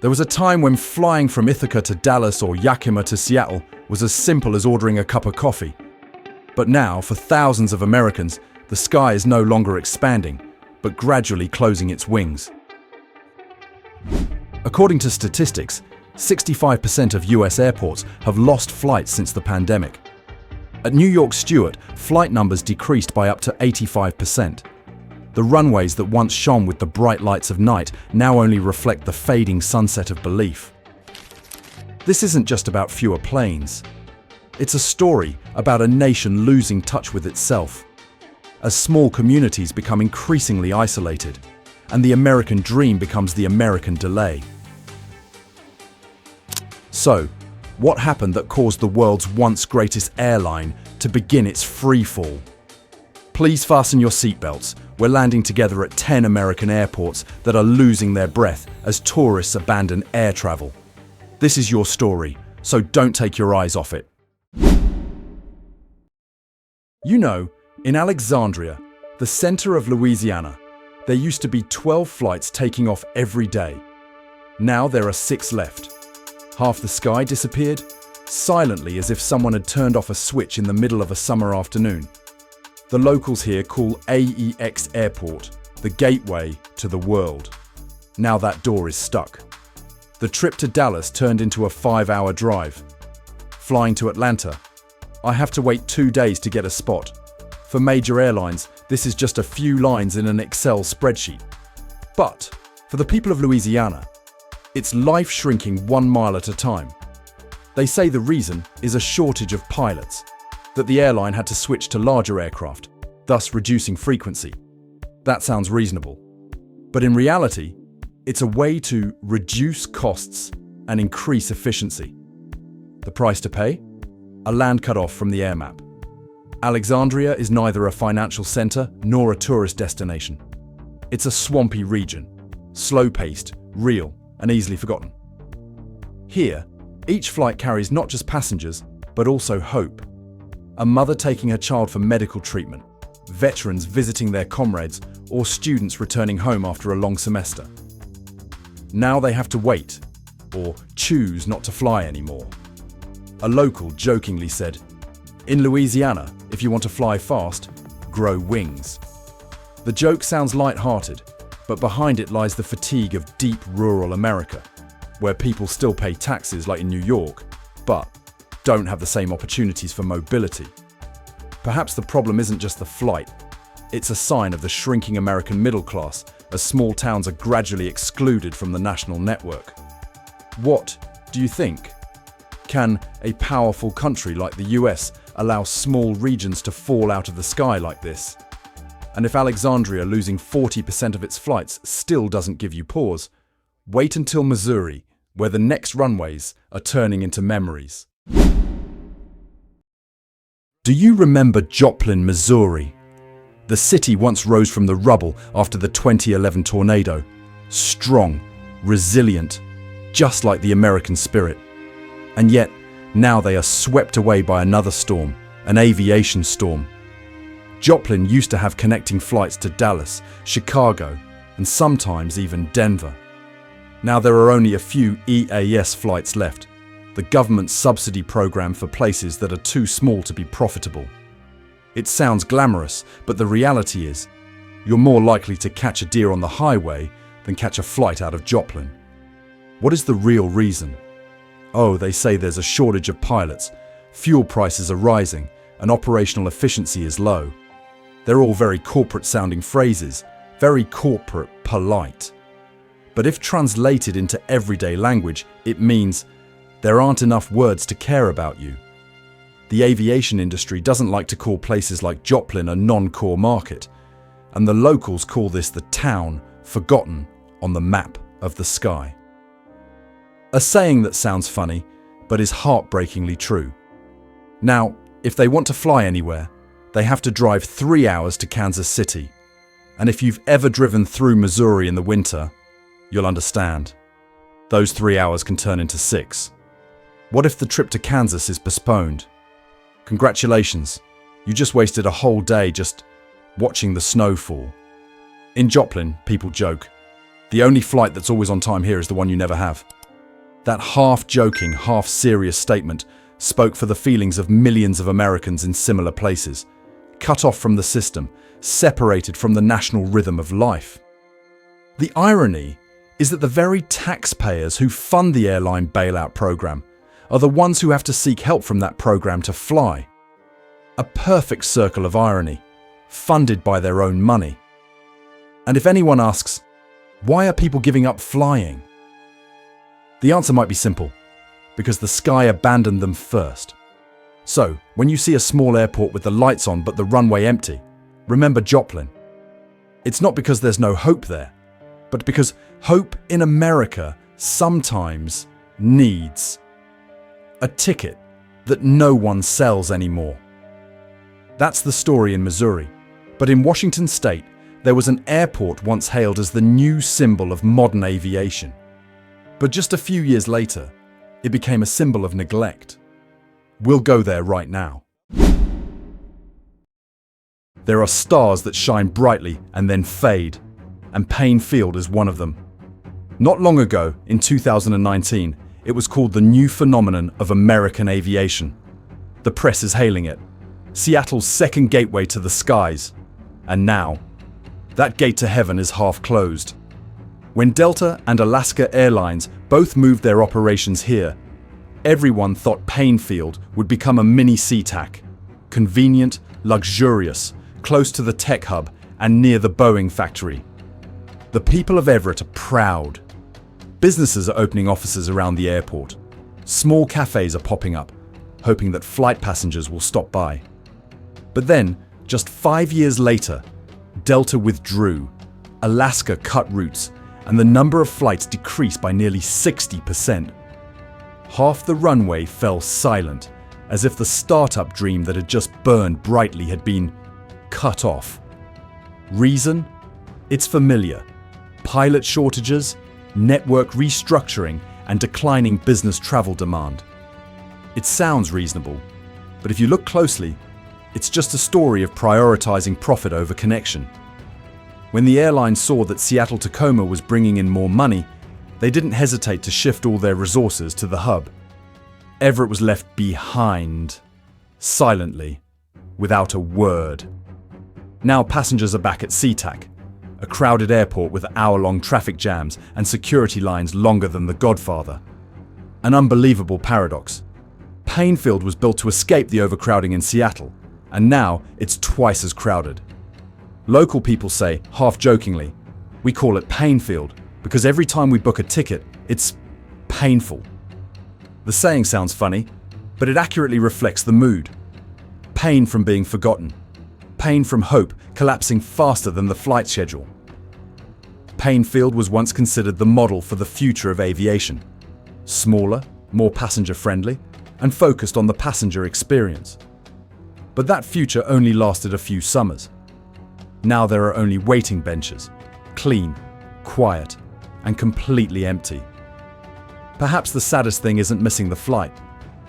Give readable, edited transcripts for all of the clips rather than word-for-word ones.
There was a time when flying from Ithaca to Dallas or Yakima to Seattle was as simple as ordering a cup of coffee. But now, for thousands of Americans, the sky is no longer expanding, but gradually closing its wings. According to statistics, 65% of US airports have lost flights since the pandemic. At New York Stewart, flight numbers decreased by up to 85%. The runways that once shone with the bright lights of night now only reflect the fading sunset of belief. This isn't just about fewer planes. It's a story about a nation losing touch with itself, as small communities become increasingly isolated, and the American dream becomes the American delay. So, what happened that caused the world's once greatest airline to begin its free fall? Please fasten your seatbelts. We're landing together at 10 American airports that are losing their breath as tourists abandon air travel. This is your story, so don't take your eyes off it. You know, in Alexandria, the center of Louisiana, there used to be 12 flights taking off every day. Now there are 6 left. Half the sky disappeared, silently as if someone had turned off a switch in the middle of a summer afternoon. The locals here call AEX Airport the gateway to the world. Now that door is stuck. The trip to Dallas turned into a 5-hour drive. Flying to Atlanta, I have to wait 2 days to get a spot. For major airlines, this is just a few lines in an Excel spreadsheet. But for the people of Louisiana, it's life shrinking 1 mile at a time. They say the reason is a shortage of pilots, that the airline had to switch to larger aircraft, thus reducing frequency. That sounds reasonable. But in reality, it's a way to reduce costs and increase efficiency. The price to pay? A land cut off from the air map. Alexandria is neither a financial center nor a tourist destination. It's a swampy region, slow-paced, real, and easily forgotten. Here, each flight carries not just passengers, but also hope. A mother taking her child for medical treatment, veterans visiting their comrades, or students returning home after a long semester. Now they have to wait, or choose not to fly anymore. A local jokingly said, "In Louisiana, if you want to fly fast, grow wings." The joke sounds light-hearted, but behind it lies the fatigue of deep rural America, where people still pay taxes like in New York, but don't have the same opportunities for mobility. Perhaps the problem isn't just the flight. It's a sign of the shrinking American middle class as small towns are gradually excluded from the national network. What do you think? Can a powerful country like the US allow small regions to fall out of the sky like this? And if Alexandria losing 40% of its flights still doesn't give you pause, wait until Missouri, where the next runways are turning into memories. Do you remember Joplin, Missouri? The city once rose from the rubble after the 2011 tornado. Strong, resilient, just like the American spirit. And yet, now they are swept away by another storm, an aviation storm. Joplin used to have connecting flights to Dallas, Chicago, and sometimes even Denver. Now there are only a few EAS flights left, the government subsidy program for places that are too small to be profitable. It sounds glamorous, but the reality is, you're more likely to catch a deer on the highway than catch a flight out of Joplin. What is the real reason? Oh, they say there's a shortage of pilots, fuel prices are rising, and operational efficiency is low. They're all very corporate-sounding phrases, very corporate, polite. But if translated into everyday language, it means there aren't enough words to care about you. The aviation industry doesn't like to call places like Joplin a non-core market, and the locals call this the town forgotten on the map of the sky. A saying that sounds funny, but is heartbreakingly true. Now, if they want to fly anywhere, they have to drive 3 hours to Kansas City. And if you've ever driven through Missouri in the winter, you'll understand. Those 3 hours can turn into 6. What if the trip to Kansas is postponed? Congratulations, you just wasted a whole day just watching the snow fall. In Joplin, people joke, The only flight that's always on time here is the one you never have. That half-joking, half-serious statement spoke for the feelings of millions of Americans in similar places, cut off from the system, separated from the national rhythm of life. The irony is that the very taxpayers who fund the airline bailout program are the ones who have to seek help from that program to fly. A perfect circle of irony, funded by their own money. And if anyone asks, why are people giving up flying? The answer might be simple, because the sky abandoned them first. So, when you see a small airport with the lights on but the runway empty, remember Joplin. It's not because there's no hope there, but because hope in America sometimes needs a ticket that no one sells anymore. That's the story in Missouri, but in Washington state, there was an airport once hailed as the new symbol of modern aviation. But just a few years later, it became a symbol of neglect. We'll go there right now. There are stars that shine brightly and then fade, and Payne Field is one of them. Not long ago, in 2019, it was called the new phenomenon of American aviation. The press is hailing it. Seattle's second gateway to the skies. And now, that gate to heaven is half closed. When Delta and Alaska Airlines both moved their operations here, everyone thought Payne Field would become a mini SeaTac. Convenient, luxurious, close to the tech hub and near the Boeing factory. The people of Everett are proud. Businesses are opening offices around the airport. Small cafes are popping up, hoping that flight passengers will stop by. But then, just 5 years later, Delta withdrew, Alaska cut routes, and the number of flights decreased by nearly 60%. Half the runway fell silent, as if the startup dream that had just burned brightly had been cut off. Reason? It's familiar. Pilot shortages, network restructuring, and declining business travel demand. It sounds reasonable, but if you look closely, it's just a story of prioritizing profit over connection. When the airline saw that Seattle-Tacoma was bringing in more money, they didn't hesitate to shift all their resources to the hub. Everett was left behind, silently, without a word. Now passengers are back at SeaTac, a crowded airport with hour-long traffic jams and security lines longer than The Godfather. An unbelievable paradox. Payne Field was built to escape the overcrowding in Seattle, and now it's twice as crowded. Local people say, half-jokingly, we call it Payne Field because every time we book a ticket, it's painful. The saying sounds funny, but it accurately reflects the mood. Pain from being forgotten. Pain from hope collapsing faster than the flight schedule. Payne Field was once considered the model for the future of aviation. Smaller, more passenger-friendly, and focused on the passenger experience. But that future only lasted a few summers. Now there are only waiting benches, clean, quiet, and completely empty. Perhaps the saddest thing isn't missing the flight,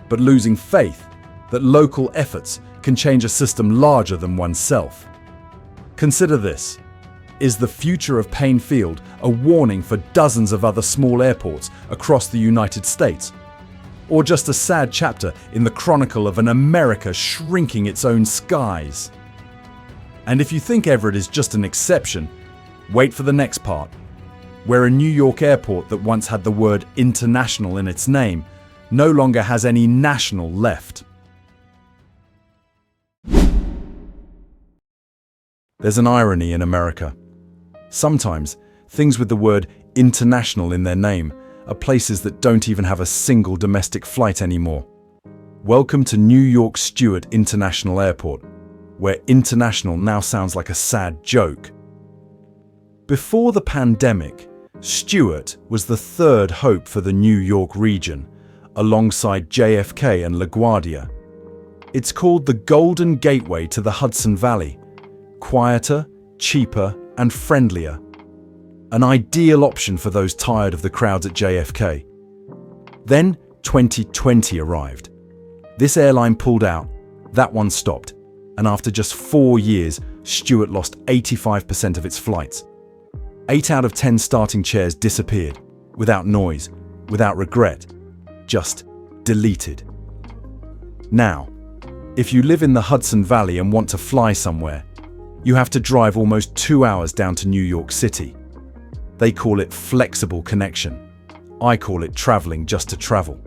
but losing faith that local efforts can change a system larger than oneself. Consider this. Is the future of Payne Field a warning for dozens of other small airports across the United States? Or just a sad chapter in the chronicle of an America shrinking its own skies? And if you think Everett is just an exception, wait for the next part, where a New York airport that once had the word international in its name no longer has any national left. There's an irony in America. Sometimes, things with the word international in their name are places that don't even have a single domestic flight anymore. Welcome to New York Stewart International Airport, where international now sounds like a sad joke. Before the pandemic, Stewart was the third hope for the New York region, alongside JFK and LaGuardia. It's called the Golden Gateway to the Hudson Valley. Quieter, cheaper, and friendlier. An ideal option for those tired of the crowds at JFK. Then 2020 arrived. This airline pulled out, that one stopped, and after just 4 years, Stewart lost 85% of its flights. 8 out of 10 starting chairs disappeared, without noise, without regret, just deleted. Now, if you live in the Hudson Valley and want to fly somewhere, you have to drive almost 2 hours down to New York City. They call it flexible connection. I call it traveling just to travel.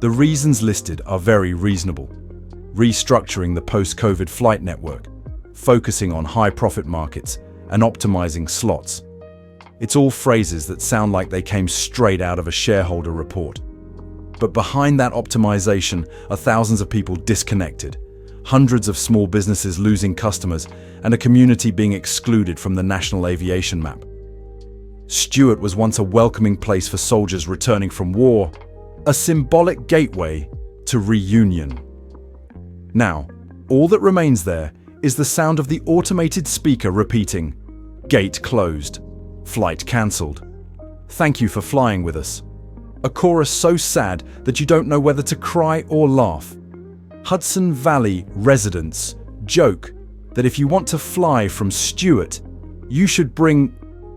The reasons listed are very reasonable. Restructuring the post-COVID flight network, focusing on high-profit markets, and optimizing slots. It's all phrases that sound like they came straight out of a shareholder report. But behind that optimization are thousands of people disconnected, hundreds of small businesses losing customers, and a community being excluded from the national aviation map. Stewart was once a welcoming place for soldiers returning from war, a symbolic gateway to reunion. Now, all that remains there is the sound of the automated speaker repeating, "Gate closed, flight cancelled. Thank you for flying with us." A chorus so sad that you don't know whether to cry or laugh. Hudson Valley residents joke that if you want to fly from Stewart, you should bring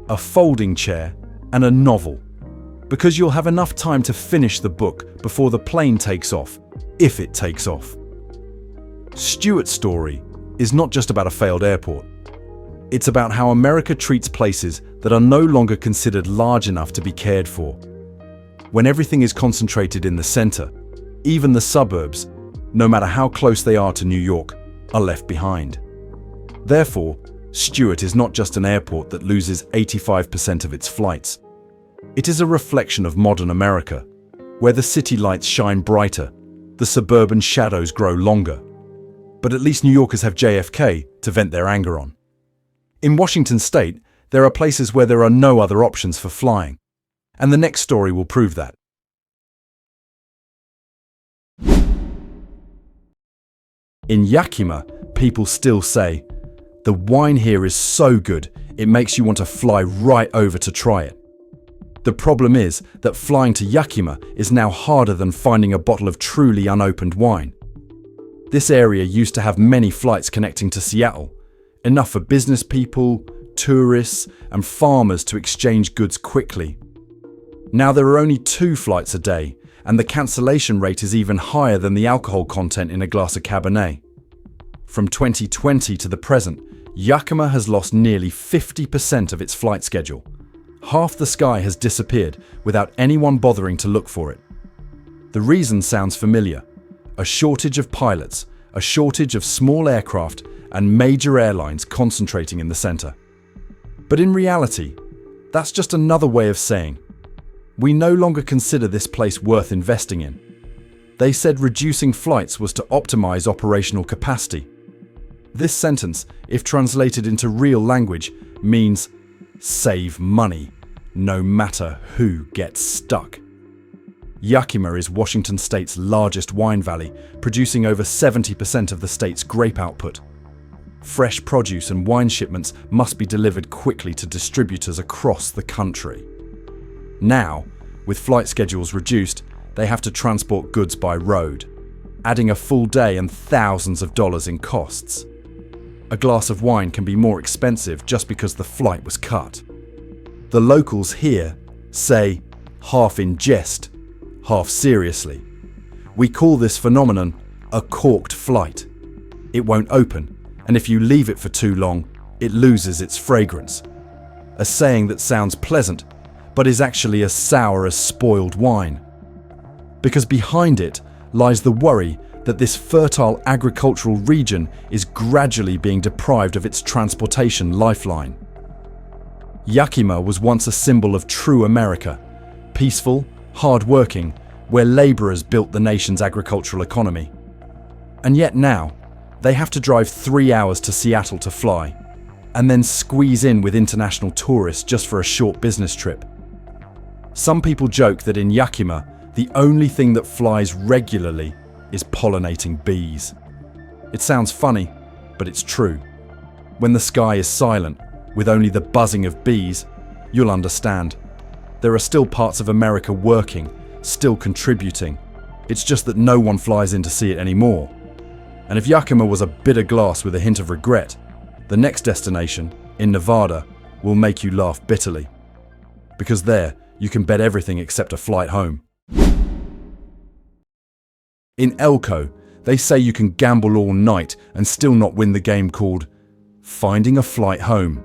a folding chair and a novel, because you'll have enough time to finish the book before the plane takes off, if it takes off. Stewart's story is not just about a failed airport. It's about how America treats places that are no longer considered large enough to be cared for. When everything is concentrated in the center, even the suburbs, no matter how close they are to New York, are left behind. Therefore, Stewart is not just an airport that loses 85% of its flights. It is a reflection of modern America, where the city lights shine brighter, the suburban shadows grow longer. But at least New Yorkers have JFK to vent their anger on. In Washington state, there are places where there are no other options for flying, and the next story will prove that. In Yakima, people still say, "The wine here is so good, it makes you want to fly right over to try it." The problem is that flying to Yakima is now harder than finding a bottle of truly unopened wine. This area used to have many flights connecting to Seattle, enough for business people, tourists, and farmers to exchange goods quickly. Now there are only 2 flights a day, and the cancellation rate is even higher than the alcohol content in a glass of Cabernet. From 2020 to the present, Yakima has lost nearly 50% of its flight schedule. Half the sky has disappeared without anyone bothering to look for it. The reason sounds familiar: a shortage of pilots, a shortage of small aircraft, and major airlines concentrating in the center. But in reality, that's just another way of saying, we no longer consider this place worth investing in. They said reducing flights was to optimize operational capacity. This sentence, if translated into real language, means save money, no matter who gets stuck. Yakima is Washington state's largest wine valley, producing over 70% of the state's grape output. Fresh produce and wine shipments must be delivered quickly to distributors across the country. Now, with flight schedules reduced, they have to transport goods by road, adding a full day and thousands of dollars in costs. A glass of wine can be more expensive just because the flight was cut. The locals here say, half in jest, half seriously, "We call this phenomenon a corked flight. It won't open, and if you leave it for too long, it loses its fragrance." A saying that sounds pleasant, but is actually as sour as spoiled wine. Because behind it lies the worry that this fertile agricultural region is gradually being deprived of its transportation lifeline. Yakima was once a symbol of true America, peaceful, hard-working, where laborers built the nation's agricultural economy. And yet now, they have to drive 3 hours to Seattle to fly, and then squeeze in with international tourists just for a short business trip. Some people joke that in Yakima, the only thing that flies regularly is pollinating bees. It sounds funny, but it's true. When the sky is silent, with only the buzzing of bees, you'll understand. There are still parts of America working, still contributing. It's just that no one flies in to see it anymore. And if Yakima was a bitter glass with a hint of regret, the next destination, in Nevada, will make you laugh bitterly. Because there, you can bet everything except a flight home. In Elko, they say you can gamble all night and still not win the game called finding a flight home.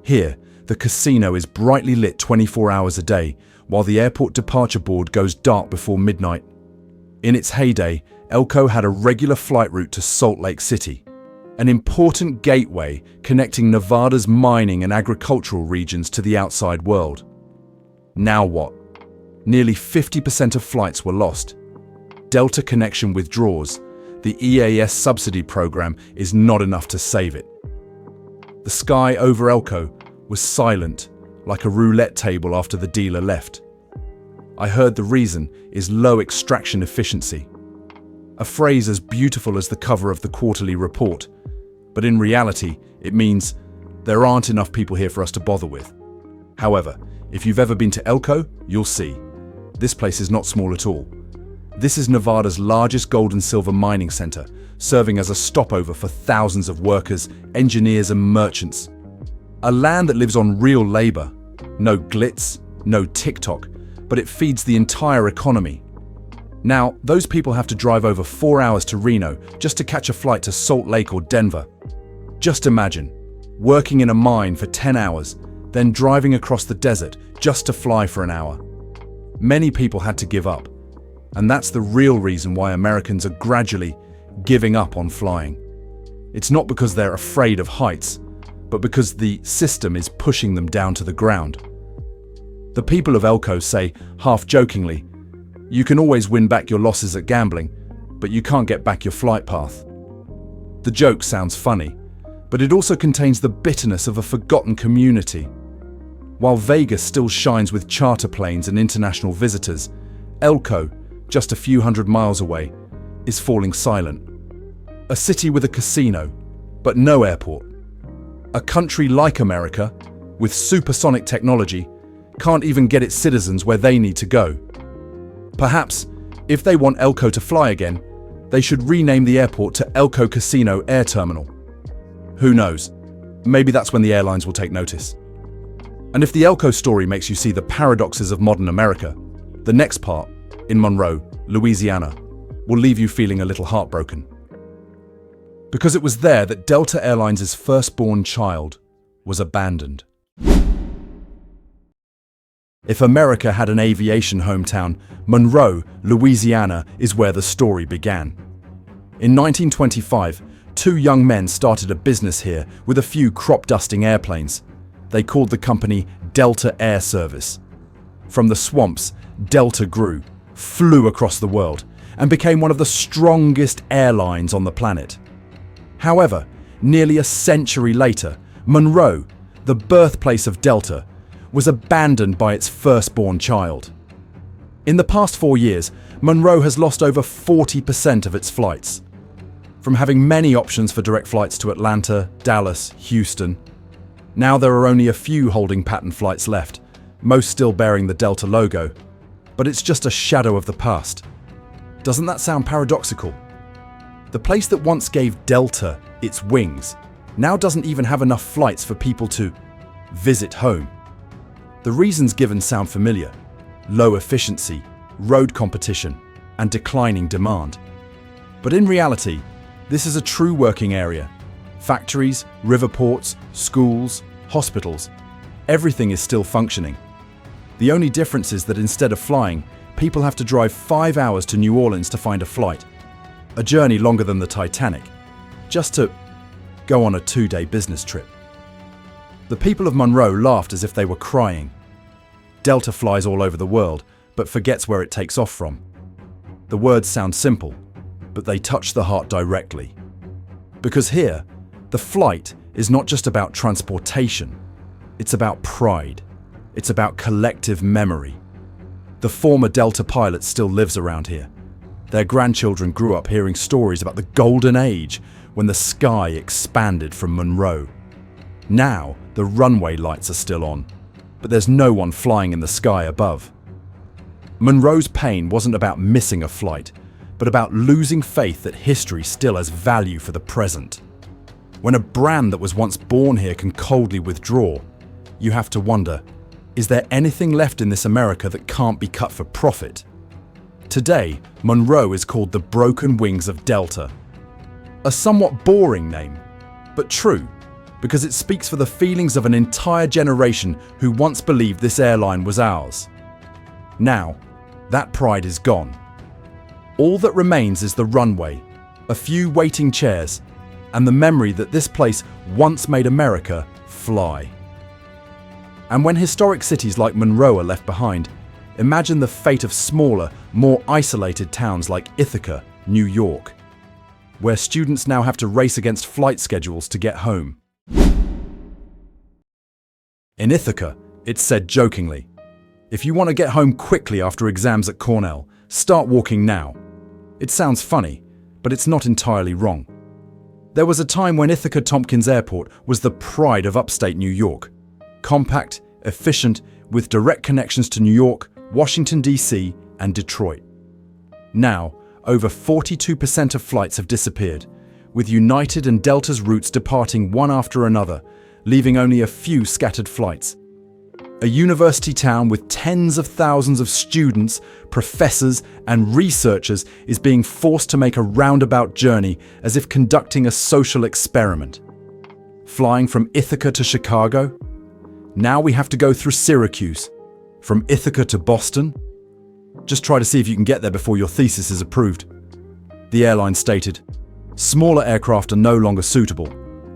Here, the casino is brightly lit 24 hours a day, while the airport departure board goes dark before midnight. In its heyday, Elko had a regular flight route to Salt Lake City, an important gateway connecting Nevada's mining and agricultural regions to the outside world. Now what? Nearly 50% of flights were lost. Delta connection withdraws. The EAS subsidy program is not enough to save it. The sky over Elko was silent, like a roulette table after the dealer left. I heard the reason is low extraction efficiency. A phrase as beautiful as the cover of the quarterly report, but in reality, it means there aren't enough people here for us to bother with. However, if you've ever been to Elko, you'll see. This place is not small at all. This is Nevada's largest gold and silver mining center, serving as a stopover for thousands of workers, engineers and merchants. A land that lives on real labor. No glitz, no TikTok, but it feeds the entire economy. Now, those people have to drive over 4 hours to Reno just to catch a flight to Salt Lake or Denver. Just imagine, working in a mine for 10 hours, then driving across the desert just to fly for an hour. Many people had to give up, and that's the real reason why Americans are gradually giving up on flying. It's not because they're afraid of heights, but because the system is pushing them down to the ground. The people of Elko say, half-jokingly, you can always win back your losses at gambling, but you can't get back your flight path. The joke sounds funny, but it also contains the bitterness of a forgotten community. While Vegas still shines with charter planes and international visitors, Elko, just a few hundred miles away, is falling silent. A city with a casino, but no airport. A country like America, with supersonic technology, can't even get its citizens where they need to go. Perhaps, if they want Elko to fly again, they should rename the airport to Elko Casino Air Terminal. Who knows? Maybe that's when the airlines will take notice. And if the Elko story makes you see the paradoxes of modern America, the next part, in Monroe, Louisiana, will leave you feeling a little heartbroken. Because it was there that Delta Airlines' firstborn child was abandoned. If America had an aviation hometown, Monroe, Louisiana is where the story began. In 1925, two young men started a business here with a few crop-dusting airplanes. They called the company Delta Air Service. From the swamps, Delta grew, flew across the world, and became one of the strongest airlines on the planet. However, nearly a century later, Monroe, the birthplace of Delta, was abandoned by its firstborn child. In the past 4 years, Monroe has lost over 40% of its flights. From having many options for direct flights to Atlanta, Dallas, Houston, now there are only a few holding pattern flights left, most still bearing the Delta logo. But it's just a shadow of the past. Doesn't that sound paradoxical? The place that once gave Delta its wings now doesn't even have enough flights for people to visit home. The reasons given sound familiar: low efficiency, road competition, and declining demand. But in reality, this is a true working area. Factories, river ports, schools, hospitals, everything is still functioning. The only difference is that instead of flying, people have to drive 5 hours to New Orleans to find a flight. A journey longer than the Titanic, just to go on a 2-day business trip. The people of Monroe laughed as if they were crying. Delta flies all over the world, but forgets where it takes off from. The words sound simple, but they touch the heart directly. Because here, the flight is not just about transportation, it's about pride. It's about collective memory. The former Delta pilot still lives around here. Their grandchildren grew up hearing stories about the golden age when the sky expanded from Monroe. Now, the runway lights are still on, but there's no one flying in the sky above. Monroe's pain wasn't about missing a flight, but about losing faith that history still has value for the present. When a brand that was once born here can coldly withdraw, you have to wonder, is there anything left in this America that can't be cut for profit? Today, Monroe is called the Broken Wings of Delta. A somewhat boring name, but true, because it speaks for the feelings of an entire generation who once believed this airline was ours. Now, that pride is gone. All that remains is the runway, a few waiting chairs, and the memory that this place once made America fly. And when historic cities like Monroe are left behind, imagine the fate of smaller, more isolated towns like Ithaca, New York, where students now have to race against flight schedules to get home. In Ithaca, it's said jokingly, if you want to get home quickly after exams at Cornell, start walking now. It sounds funny, but it's not entirely wrong. There was a time when Ithaca Tompkins Airport was the pride of upstate New York. Compact, efficient, with direct connections to New York, Washington, D.C., and Detroit. Now, over 42% of flights have disappeared, with United and Delta's routes departing one after another, leaving only a few scattered flights. A university town with tens of thousands of students, professors, and researchers is being forced to make a roundabout journey as if conducting a social experiment. Flying from Ithaca to Chicago? Now we have to go through Syracuse. From Ithaca to Boston? Just try to see if you can get there before your thesis is approved. The airline stated, "Smaller aircraft are no longer suitable.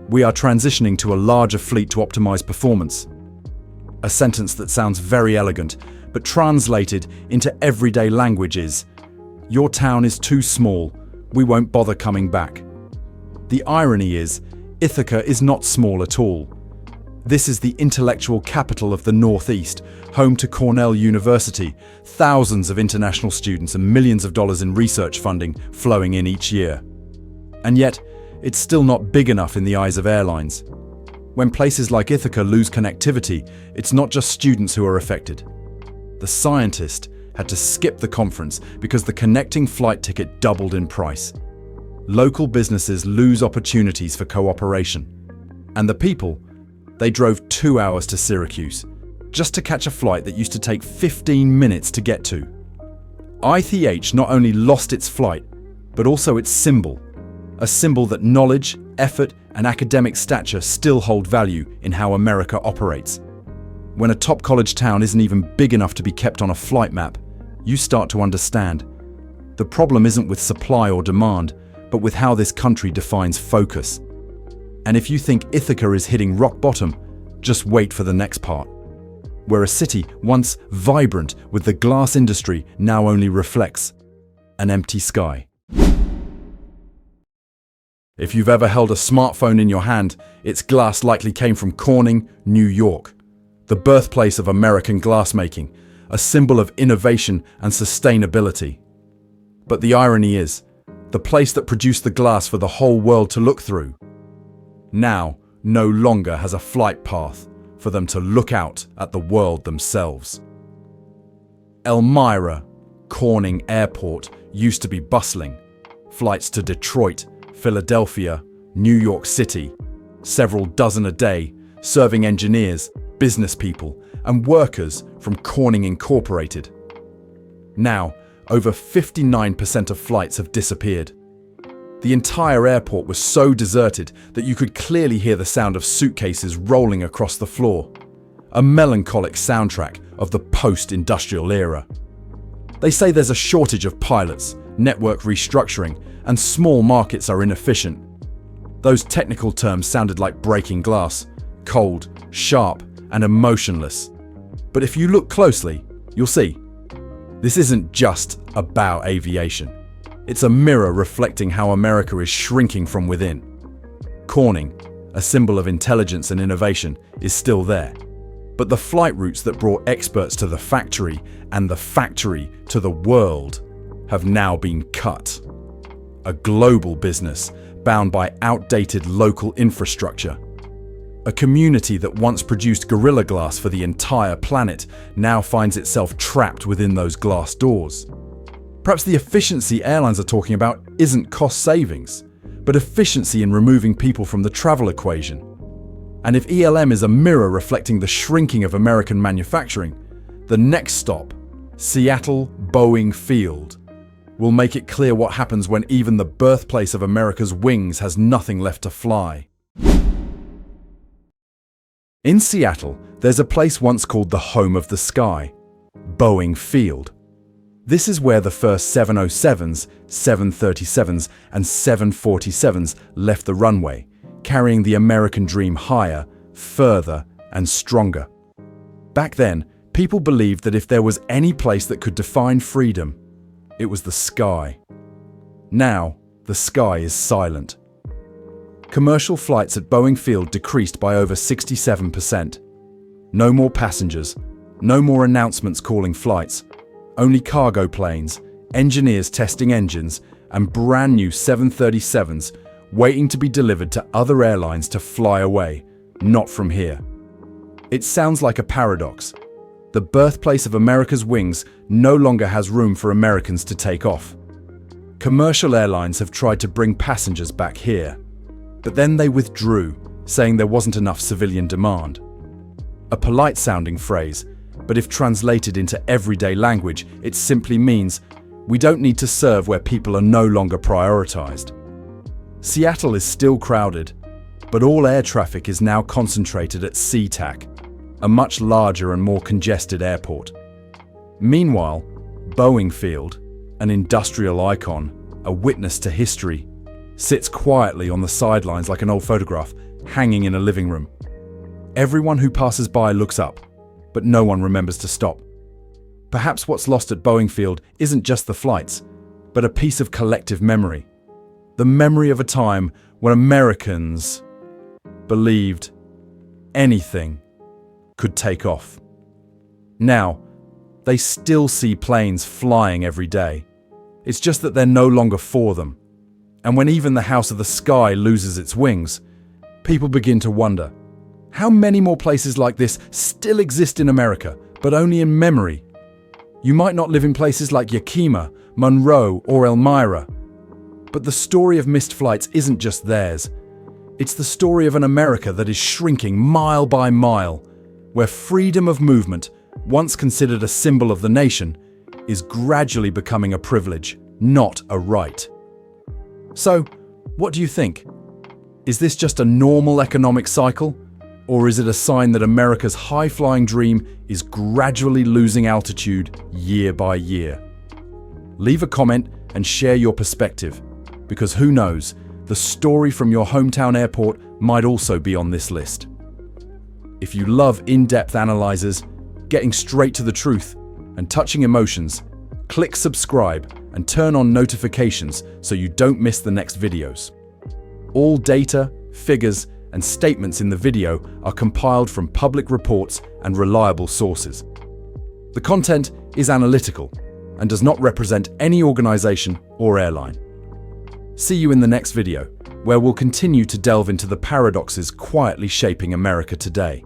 We are transitioning to a larger fleet to optimize performance." A sentence that sounds very elegant, but translated into everyday language is, "Your town is too small. We won't bother coming back." The irony is, Ithaca is not small at all. This is the intellectual capital of the Northeast, home to Cornell University, thousands of international students and millions of dollars in research funding flowing in each year. And yet, it's still not big enough in the eyes of airlines. When places like Ithaca lose connectivity, it's not just students who are affected. The scientist had to skip the conference because the connecting flight ticket doubled in price. Local businesses lose opportunities for cooperation. And the people, they drove 2 hours to Syracuse, just to catch a flight that used to take 15 minutes to get to. ITH not only lost its flight, but also its symbol, a symbol that knowledge, effort, and academic stature still hold value in how America operates. When a top college town isn't even big enough to be kept on a flight map, you start to understand. The problem isn't with supply or demand, but with how this country defines focus. And if you think Ithaca is hitting rock bottom, just wait for the next part, where a city once vibrant with the glass industry now only reflects an empty sky. If you've ever held a smartphone in your hand, its glass likely came from Corning, New York, the birthplace of American glassmaking, a symbol of innovation and sustainability. But the irony is, the place that produced the glass for the whole world to look through, now no longer has a flight path for them to look out at the world themselves. Elmira, Corning Airport, used to be bustling. Flights to Detroit, Philadelphia, New York City, several dozen a day, serving engineers, business people, and workers from Corning Incorporated. Now, over 59% of flights have disappeared. The entire airport was so deserted that you could clearly hear the sound of suitcases rolling across the floor, a melancholic soundtrack of the post-industrial era. They say there's a shortage of pilots, network restructuring, and small markets are inefficient. Those technical terms sounded like breaking glass, cold, sharp, and emotionless. But if you look closely, you'll see, this isn't just about aviation. It's a mirror reflecting how America is shrinking from within. Corning, a symbol of intelligence and innovation, is still there. But the flight routes that brought experts to the factory and the factory to the world have now been cut. A global business bound by outdated local infrastructure. A community that once produced Gorilla Glass for the entire planet now finds itself trapped within those glass doors. Perhaps the efficiency airlines are talking about isn't cost savings, but efficiency in removing people from the travel equation. And if ELM is a mirror reflecting the shrinking of American manufacturing, the next stop, Seattle Boeing Field, will make it clear what happens when even the birthplace of America's wings has nothing left to fly. In Seattle, there's a place once called the home of the sky, Boeing Field. This is where the first 707s, 737s, and 747s left the runway, carrying the American dream higher, further, and stronger. Back then, people believed that if there was any place that could define freedom, it was the sky. Now, the sky is silent. Commercial flights at Boeing Field decreased by over 67%. No more passengers, no more announcements calling flights, only cargo planes, engineers testing engines, and brand new 737s waiting to be delivered to other airlines to fly away, not from here. It sounds like a paradox. The birthplace of America's wings no longer has room for Americans to take off. Commercial airlines have tried to bring passengers back here, but then they withdrew, saying there wasn't enough civilian demand. A polite-sounding phrase, but if translated into everyday language, it simply means we don't need to serve where people are no longer prioritized. Seattle is still crowded, but all air traffic is now concentrated at SeaTac, a much larger and more congested airport. Meanwhile, Boeing Field, an industrial icon, a witness to history, sits quietly on the sidelines like an old photograph, hanging in a living room. Everyone who passes by looks up, but no one remembers to stop. Perhaps what's lost at Boeing Field isn't just the flights, but a piece of collective memory. The memory of a time when Americans believed anything could take off. Now, they still see planes flying every day. It's just that they're no longer for them. And when even the House of the Sky loses its wings, people begin to wonder, how many more places like this still exist in America, but only in memory? You might not live in places like Yakima, Monroe, or Elmira, but the story of missed flights isn't just theirs. It's the story of an America that is shrinking mile by mile, where freedom of movement, once considered a symbol of the nation, is gradually becoming a privilege, not a right. So, what do you think? Is this just a normal economic cycle? Or is it a sign that America's high-flying dream is gradually losing altitude year by year? Leave a comment and share your perspective, because who knows, the story from your hometown airport might also be on this list. If you love in-depth analyses, getting straight to the truth, and touching emotions, click subscribe and turn on notifications so you don't miss the next videos. All data, figures, and statements in the video are compiled from public reports and reliable sources. The content is analytical and does not represent any organization or airline. See you in the next video, where we'll continue to delve into the paradoxes quietly shaping America today.